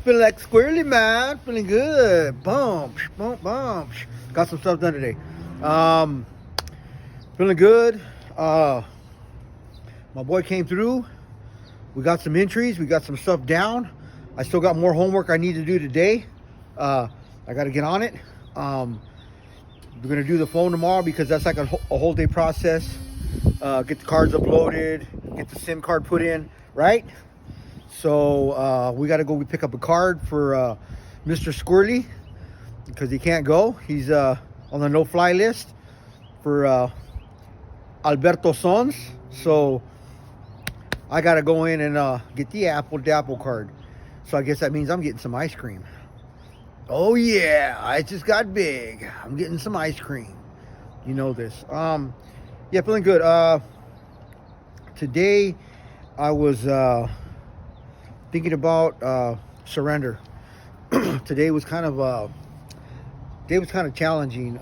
feeling like squirrely, man. Feeling good. Boom, boom, boom. Got some stuff done today. Feeling good. My boy came through. We got some entries. We got some stuff down. I still got more homework I need to do today. I got to get on it. We're going to do the phone tomorrow because that's like a whole day process. Get the cards uploaded, get the SIM card put in, right? So we got to go pick up a card for Mr. Squirrely because he can't go. He's on the no-fly list for Alberto Sons. So I got to go in and get the Apple Dapple card. So I guess that means I'm getting some ice cream. Oh yeah, I just got big. I'm getting some ice cream. You know this. Yeah, feeling good. Today I was thinking about surrender. Today was kind of challenging.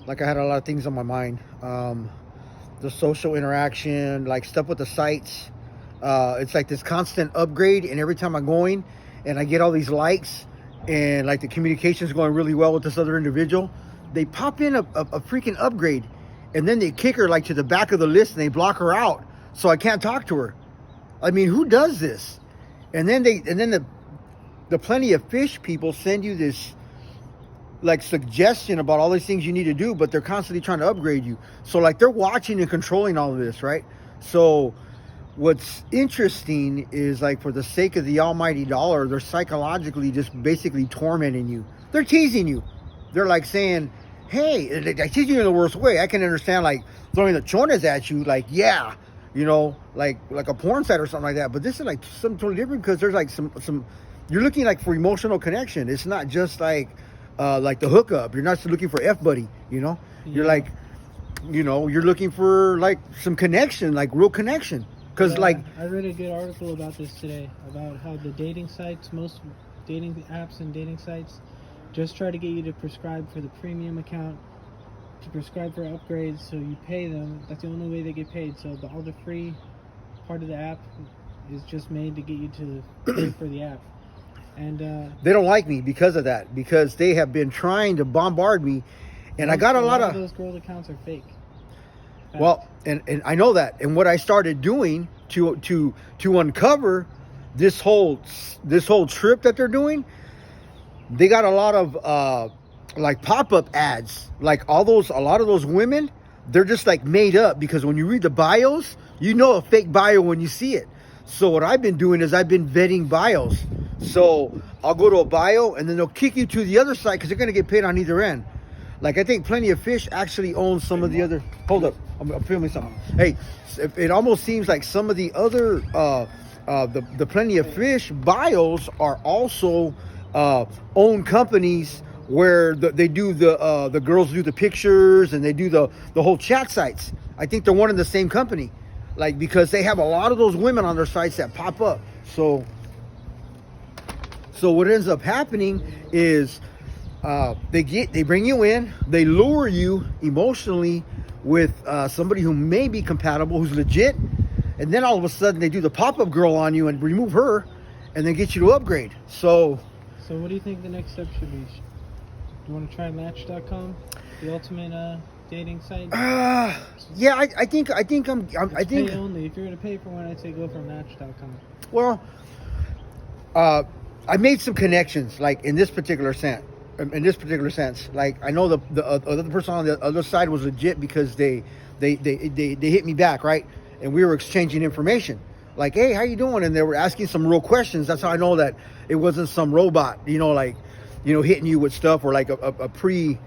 Like I had a lot of things on my mind. The social interaction, like stuff with the sites. It's like this constant upgrade, and every time I'm going and I get all these likes and like the communication is going really well with this other individual, they pop in a freaking upgrade, and then they kick her like to the back of the list and they block her out, so I can't talk to her. I mean, who does this? And then the Plenty of Fish people send you this like suggestion about all these things you need to do, but they're constantly trying to upgrade you. So like they're watching and controlling all of this, right? So what's interesting is, like, for the sake of the almighty dollar, they're psychologically just basically tormenting you. They're teasing you. They're like saying, hey, they're teasing you in the worst way. I can understand like throwing the chones at you, like, yeah, you know, like a porn site or something like that. But this is like something totally different because there's like some you're looking like for emotional connection. It's not just like the hookup. You're not just looking for F buddy, you know. Yeah. You're like, you know, you're looking for like some connection, like real connection. Because like I read a good article about this today, about how the dating sites, most dating apps and dating sites, just try to get you to prescribe for the premium account, to prescribe for upgrades, so you pay them. That's the only way they get paid. So all the free part of the app is just made to get you to pay for the app. And they don't like me because of that, because they have been trying to bombard me, and I got a lot of those girl accounts are fake. Well, and I know that. And what I started doing to uncover this whole trip that they're doing, they got a lot of like pop-up ads. Like a lot of those women, they're just like made up, because when you read the bios, you know a fake bio when you see it. So what I've been doing is I've been vetting bios. So I'll go to a bio and then they'll kick you to the other side because they're going to get paid on either end. Like, I think Plenty of Fish actually owns some of the other... Hold up. I'm filming something. Hey, it almost seems like some of the other... the Plenty of Fish bios are also own companies where they do the girls do the pictures and they do the whole chat sites. I think they're one and the same company. Like, because they have a lot of those women on their sites that pop up. So what ends up happening is... they bring you in, they lure you emotionally with somebody who may be compatible, who's legit, and then all of a sudden they do the pop-up girl on you and remove her, and then get you to upgrade. So what do you think the next step should be? Do you want to try Match.com, the ultimate dating site? Yeah, I think pay only. If you're gonna pay for one, I'd say go for Match.com. Well, I made some connections, like in this particular sense. Like, I know the other person on the other side was legit because they hit me back, right? And we were exchanging information, like, hey, how you doing? And they were asking some real questions. That's how I know that it wasn't some robot, you know, like, you know, hitting you with stuff, or like a pre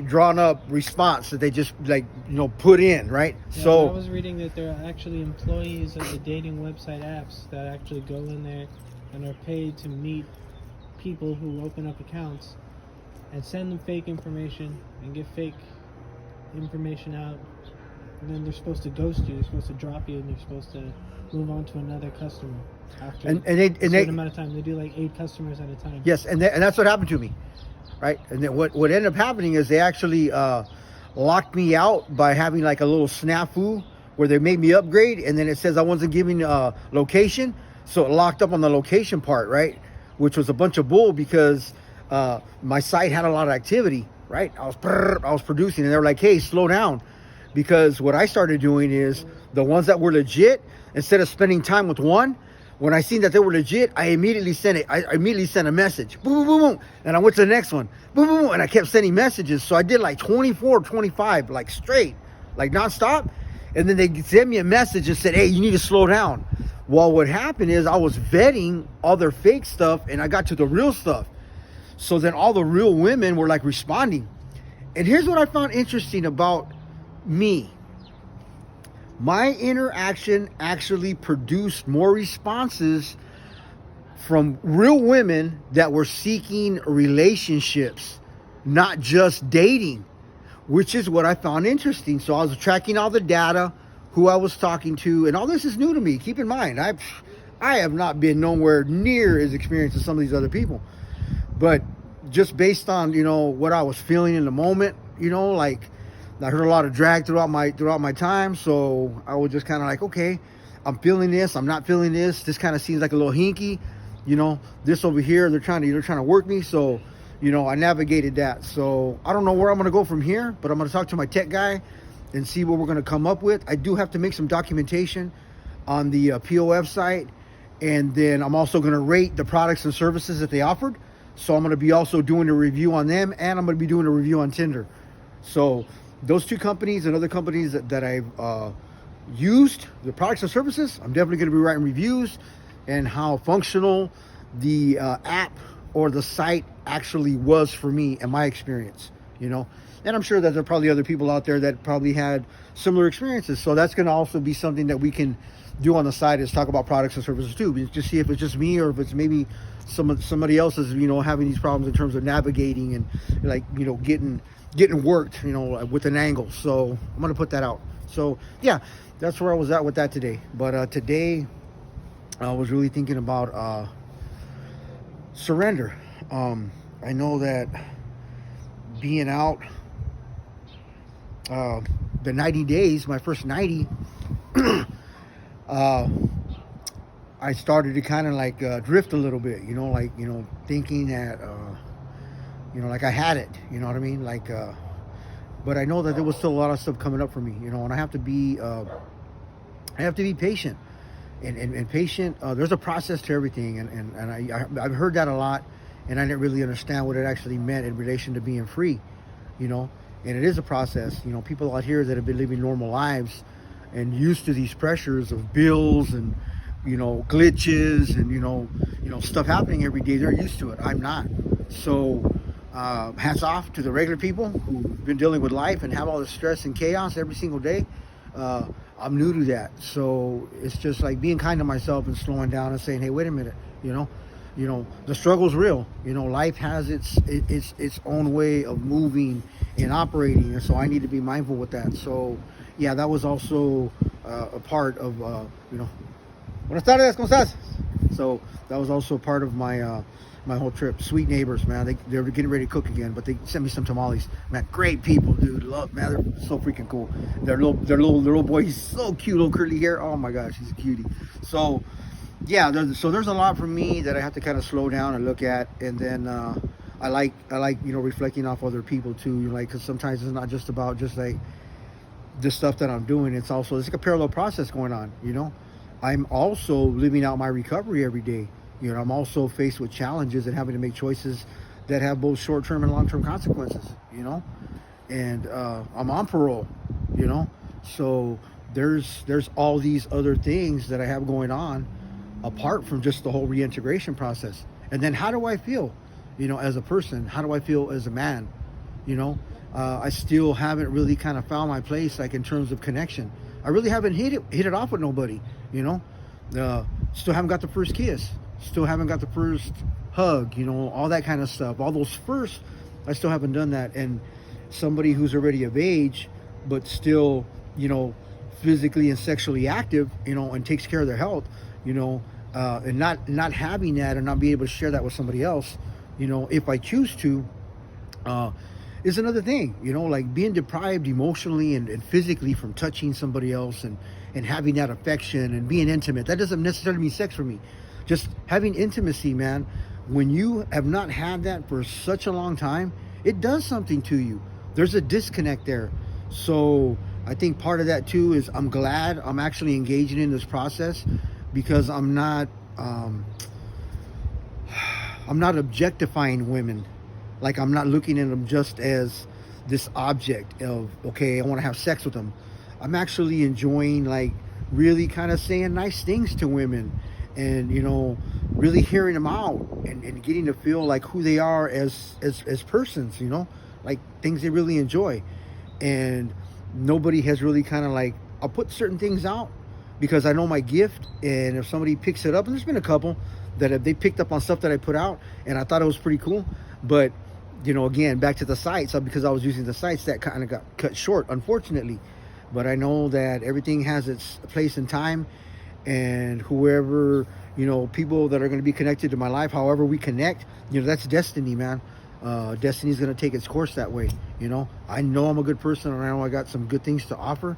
drawn up response that they just, like, you know, put in, right? Yeah, so I was reading that there are actually employees of the dating website apps that actually go in there and are paid to meet people who open up accounts and send them fake information and get fake information out, and then they're supposed to ghost you. They're supposed to drop you, and they're supposed to move on to another customer after a certain amount of time. They do like 8 customers at a time. Yes, and that's what happened to me, right? And then what ended up happening is they actually locked me out by having like a little snafu where they made me upgrade, and then it says I wasn't giving location. So it locked up on the location part, right? Which was a bunch of bull because my site had a lot of activity, right? I was producing, and they were like, "Hey, slow down," because what I started doing is the ones that were legit, instead of spending time with one, when I seen that they were legit, I immediately sent it. I immediately sent a message, boom, boom, boom, boom, and I went to the next one, boom, boom, boom, and I kept sending messages. So I did like 24, 25, like straight, like nonstop. And then they sent me a message and said, "Hey, you need to slow down." Well, what happened is I was vetting all their fake stuff, and I got to the real stuff. So then all the real women were like responding. And here's what I found interesting about me. My interaction actually produced more responses from real women that were seeking relationships, not just dating, which is what I found interesting. So I was tracking all the data, who I was talking to, and all this is new to me. Keep in mind, I have not been nowhere near as experienced as some of these other people. But just based on, what I was feeling in the moment, like I heard a lot of drag throughout my time. So I was just kind of like, okay, I'm feeling this, I'm not feeling this. This kind of seems like a little hinky, this over here, they're trying to work me. So, I navigated that. So I don't know where I'm going to go from here, but I'm going to talk to my tech guy and see what we're going to come up with. I do have to make some documentation on the POF site. And then I'm also going to rate the products and services that they offered. So I'm going to be also doing a review on them, and I'm going to be doing a review on Tinder. So those two companies and other companies that I've used, the products and services, I'm definitely going to be writing reviews and how functional the app or the site actually was for me and my experience, And I'm sure that there are probably other people out there that probably had similar experiences. So that's going to also be something that we can do on the side, is talk about products and services too. Just see if it's just me or if it's maybe somebody else is, having these problems in terms of navigating and like, getting worked, with an angle. So I'm going to put that out. So yeah, that's where I was at with that today. But today I was really thinking about surrender. I know that being out the 90 days, my first 90, I started to kind of like drift a little bit, thinking that, like I had it, you know what I mean? Like, but I know that there was still a lot of stuff coming up for me, and I have to be patient and patient. There's a process to everything. And I've heard that a lot, and I didn't really understand what it actually meant in relation to being free, and it is a process. People out here that have been living normal lives and used to these pressures of bills and glitches and stuff happening every day, they're used to it. I'm not. So hats off to the regular people who've been dealing with life and have all the stress and chaos every single day. I'm new to that, so it's just like being kind to myself and slowing down and saying, hey, wait a minute, the struggle's real. Life has its own way of moving and operating, and so I need to be mindful with that. So yeah, that was also a part of Buenas tardes, ¿cómo estás? So that was also part of my my whole trip. Sweet neighbors, man. They were getting ready to cook again, but they sent me some tamales. Man, great people, dude. Love, man. They're so freaking cool. Their little boy, he's so cute, little curly hair. Oh my gosh, he's a cutie. So yeah, there's a lot for me that I have to kind of slow down and look at, and then I like reflecting off other people too. Because sometimes it's not just about just like the stuff that I'm doing. It's like a parallel process going on. I'm also living out my recovery every day. I'm also faced with challenges and having to make choices that have both short-term and long-term consequences, and I'm on parole, so there's all these other things that I have going on apart from just the whole reintegration process. And then how do I feel, as a person? How do I feel as a man? I still haven't really kind of found my place, like in terms of connection. I really haven't hit it off with nobody, still haven't got the first kiss, still haven't got the first hug, all that kind of stuff. All those first, I still haven't done that. And somebody who's already of age, but still, physically and sexually active, and takes care of their health, and not having that and not being able to share that with somebody else, if I choose to, is another thing, like being deprived emotionally and physically from touching somebody else and and having that affection and being intimate. That doesn't necessarily mean sex for me. Just having intimacy, man. When you have not had that for such a long time, it does something to you. There's a disconnect there. So I think part of that too is I'm glad I'm actually engaging in this process, because I'm not objectifying women. Like, I'm not looking at them just as this object of, okay, I want to have sex with them. I'm actually enjoying, like, really kind of saying nice things to women, and, you know, really hearing them out, and getting to feel like who they are as persons, you know, like things they really enjoy. And nobody has really kind of, like, I'll put certain things out because I know my gift, and if somebody picks it up, and there's been a couple that they picked up on stuff that I put out and I thought it was pretty cool, but, you know, again, back to the sites, because I was using the sites, that kind of got cut short, unfortunately. But I know that everything has its place and time, and whoever, you know, people that are going to be connected to my life, however we connect, you know, that's destiny, man. Destiny's going to take its course that way. You know, I know I'm a good person, and I know I got some good things to offer.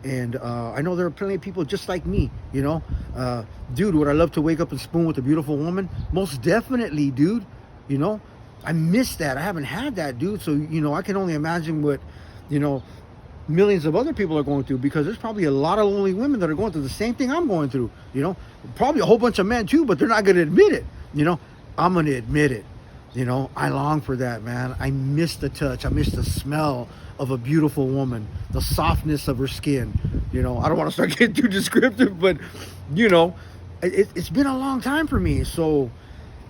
And I know there are plenty of people just like me, you know. Dude, would I love to wake up and spoon with a beautiful woman? Most definitely, dude. You know, I miss that. I haven't had that, dude. So, you know, I can only imagine what, you know, millions of other people are going through, because there's probably a lot of lonely women that are going through the same thing I'm going through, you know. Probably a whole bunch of men too, but they're not going to admit it, you know. I'm going to admit it. You know, I long for that, man. I miss the touch. I miss the smell of a beautiful woman, the softness of her skin. You know, I don't want to start getting too descriptive, but, you know, it's been a long time for me. So,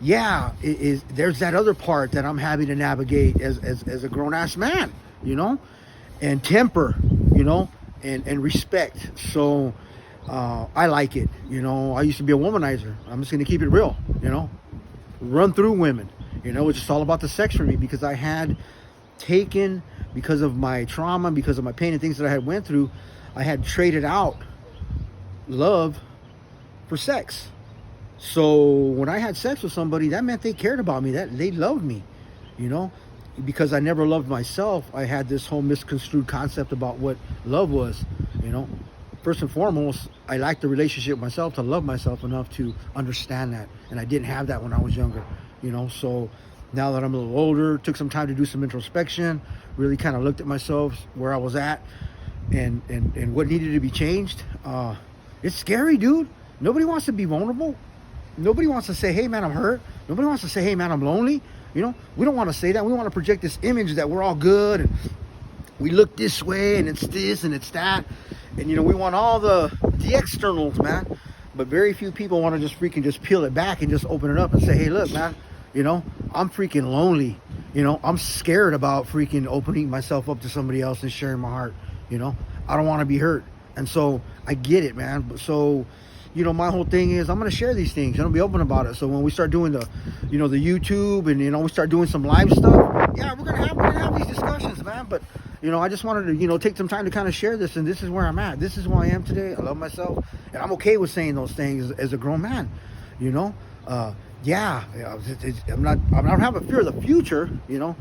yeah, there's that other part that I'm having to navigate as a grown-ass man, you know, and temper, you know, and respect. So I like it. You know, I used to be a womanizer. I'm just going to keep it real, you know, run through women. You know, it's just all about the sex for me, because I had taken, because of my trauma, because of my pain and things that I had went through, I had traded out love for sex. So when I had sex with somebody, that meant they cared about me, that they loved me, you know. Because I never loved myself, I had this whole misconstrued concept about what love was, you know. First and foremost, I lacked the relationship with myself to love myself enough to understand that. And I didn't have that when I was younger, you know. So now that I'm a little older, took some time to do some introspection, really kind of looked at myself, where I was at, and what needed to be changed. It's scary, dude. Nobody wants to be vulnerable. Nobody wants to say, hey, man, I'm hurt. Nobody wants to say, hey, man, I'm lonely. You know, we don't want to say that. We want to project this image that we're all good, and we look this way, and it's this, and it's that. And, you know, we want all the externals, man. But very few people want to just freaking just peel it back and just open it up and say, hey, look, man, you know, I'm freaking lonely. You know, I'm scared about freaking opening myself up to somebody else and sharing my heart. You know, I don't want to be hurt. And so I get it, man. But so, you know, my whole thing is I'm going to share these things. I'm going to be open about it. So when we start doing the, you know, the YouTube, and, you know, we start doing some live stuff, yeah, we're going to have these discussions, man. But, you know, I just wanted to, you know, take some time to kind of share this. And this is where I'm at. This is who I am today. I love myself. And I'm okay with saying those things as a grown man, you know. Yeah, I don't have a fear of the future, you know.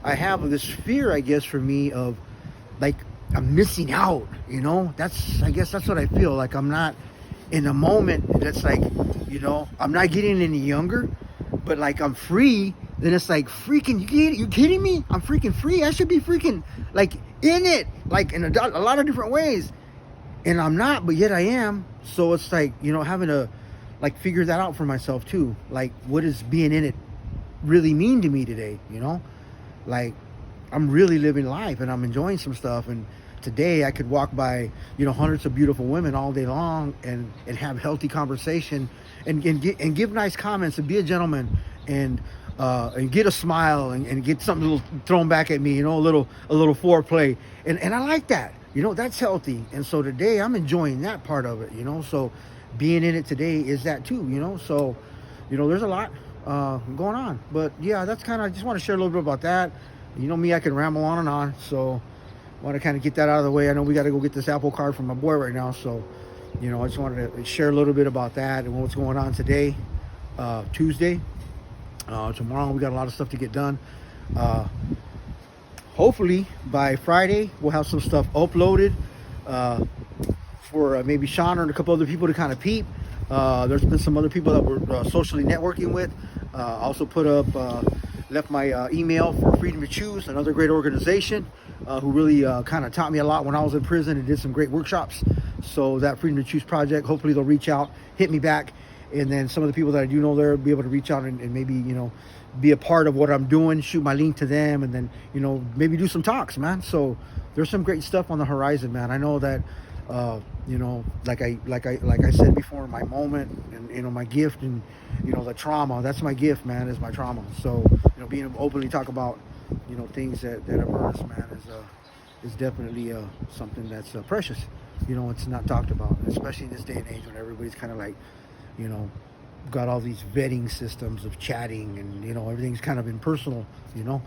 I have this fear, I guess, for me of, like, I'm missing out, you know. I guess that's what I feel like. I'm not in a moment that's like, you know, I'm not getting any younger, but like I'm free. Then it's like, freaking, you kidding me? I'm freaking free. I should be freaking like in it, like in a lot of different ways, and I'm not, but yet I am. So it's like, you know, having to like figure that out for myself too. Like, what does being in it really mean to me today? You know, like I'm really living life, and I'm enjoying some stuff. And today I could walk by, you know, hundreds of beautiful women all day long, and have healthy conversation, and give nice comments, and be a gentleman, and get a smile, and get something little thrown back at me, you know, a little foreplay, and I like that, you know. That's healthy. And so today I'm enjoying that part of it, you know. So being in it today is that too, you know. So, you know, there's a lot going on. But yeah, that's kind of, I just want to share a little bit about that. You know me, I can ramble on and on, so I want to kind of get that out of the way. I know we got to go get this Apple Card from my boy right now, so, you know, I just wanted to share a little bit about that and what's going on today, Tuesday. Tomorrow we got a lot of stuff to get done. Hopefully by Friday we'll have some stuff uploaded. for maybe Sean and a couple other people to kind of peep. There's been some other people that we're socially networking with. Also put up, left my email for Freedom to Choose, another great organization who really kind of taught me a lot when I was in prison and did some great workshops. So that Freedom to Choose project, hopefully they'll reach out, hit me back, and then some of the people that I do know there be able to reach out and maybe, you know, be a part of what I'm doing, shoot my link to them, and then, you know, maybe do some talks, man. So there's some great stuff on the horizon, man. I know that, you know, like I said before, my moment and, you know, my gift and, you know, the trauma, that's my gift, man, is my trauma. So, you know, being able to openly talk about, you know, things that have hurt us, man, is definitely something that's precious. You know, it's not talked about, especially in this day and age when everybody's kind of like, you know, got all these vetting systems of chatting and, you know, everything's kind of impersonal, you know.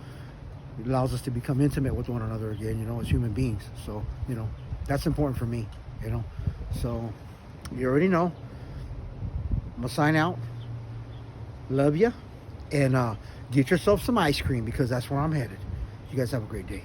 It allows us to become intimate with one another again, you know, as human beings. So, you know, that's important for me, you know. So, you already know. I'm going to sign out. Love you. And get yourself some ice cream because that's where I'm headed. You guys have a great day.